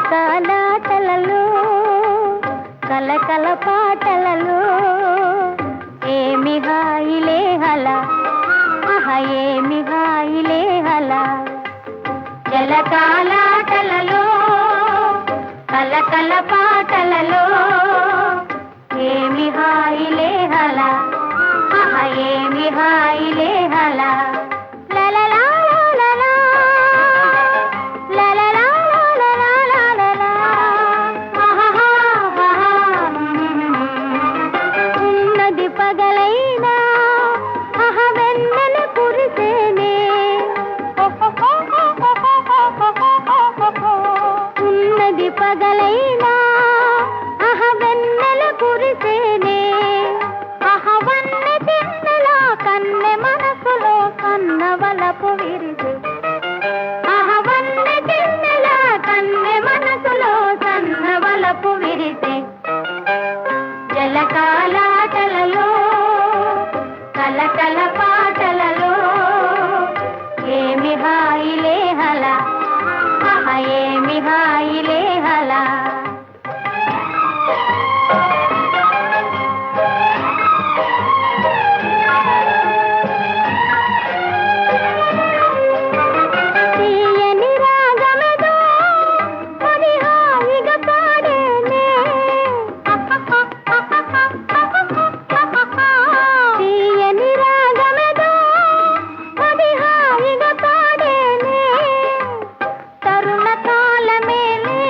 జలకాలాటలలో కలకల పాటలలో ఏమి హాయిలే హల ఏమి హాయిలే హల జలకాలాటలలో కలకల పాటలలో ఏమి హాయిలే హల ఏమి హాయిలే హల పగలైనా వెన్నెల కురిసేనే వన్నె తిన్నెలా కన్నె మనసులో కన్నవలపు విరిసే వన్నె తిన్నెలా కన్నె మనసులో కన్నవలపు విరిసే జలకాలాటలలో కలకల పాటలలో ఏమి హాయిలే హల ఏమి హాయిలే హల తీయని రాగమేదో అది హాయిగా పాడేనే తీయని రాగమేదో అది హాయిగా పాడేనే తరుణ కాలమేలే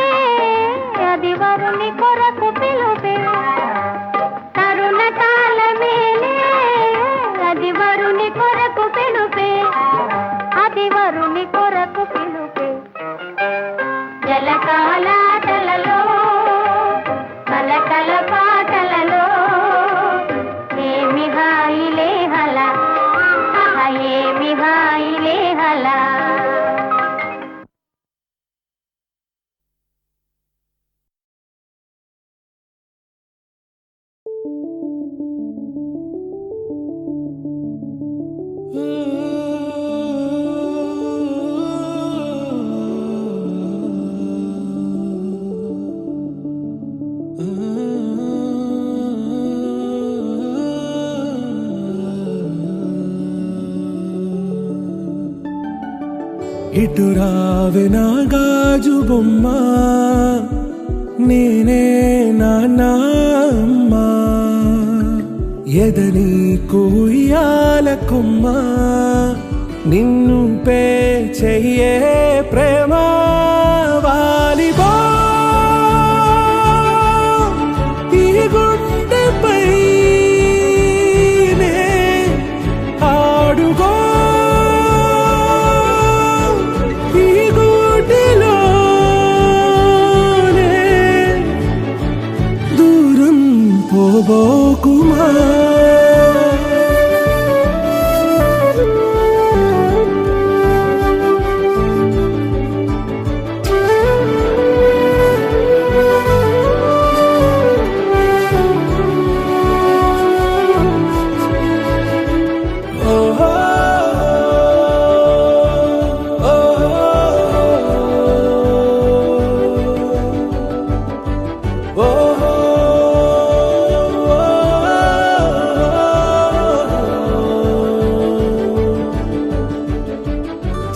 అది వరుని కొరకు పిలుపే తరుణ కాలమేలే అది వరుని కొరకు పిలుపే అది వరుని కొరకు పిలుపే జలకాలాటలలో కలకల పాటలలో ఏమి హాయిలే హల ఏమి హాయిలే హల ఇటు రావే నా గాజు బొమ్మ నేనే నాన్నమ్మ ఎదని కుయ్యాల కొమ్మ నిన్ను పే చెయ్యే ప్రేమ వాలిబా ఈ గుండెపై ఆడుగో పోబోకుమా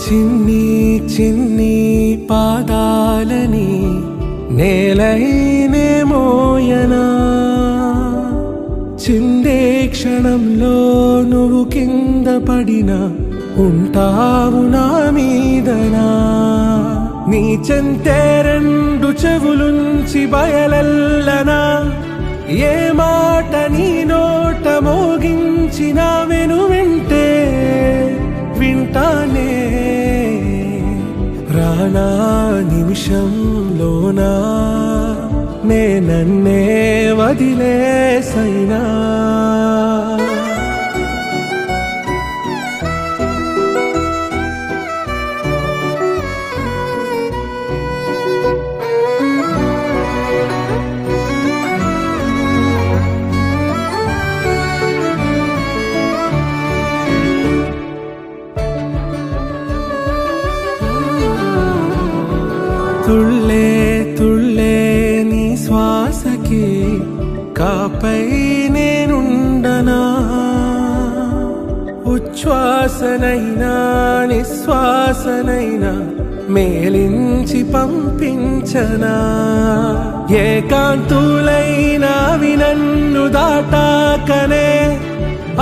చిన్ని చిన్ని పాదాలని నేలైనే మోయనా చిందే క్షణంలో నువ్వు కింద పడినా ఉంటావు నా మీదనా నీ చెంతే రెండు చెవులుంచి బయలెల్లనా ఏ మాట నీ నోట మోగించిన వెను వింటే వింటానే రానా నిమిషంలోనా నే నన్నే వదిలేసైనా తుళ్ళే రెక్కాపై నేనుండనా ఉచ్ఛ్వాసనైనా నిశ్వాసనైనా మేలించి పంపించనా ఏకాంతులైనా వినన్ను దాటాకనే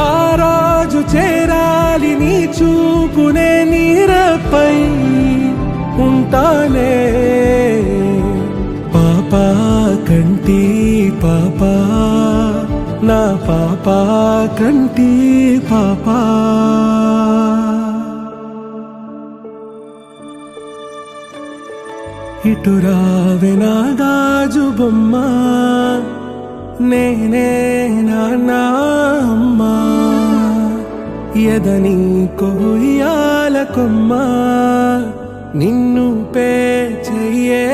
ఆ రోజు చేరాలి నీ చూపునే నీరపై ఉంటానే పాపా కంటి పాపా నా పాపా కంటి పాపా ఇటు రావే నా గాజు బొమ్మ నేనే నాన్న అమ్మ ఎదని కొయ్యాల కొమ్మ నిన్ను పే చెయ్యే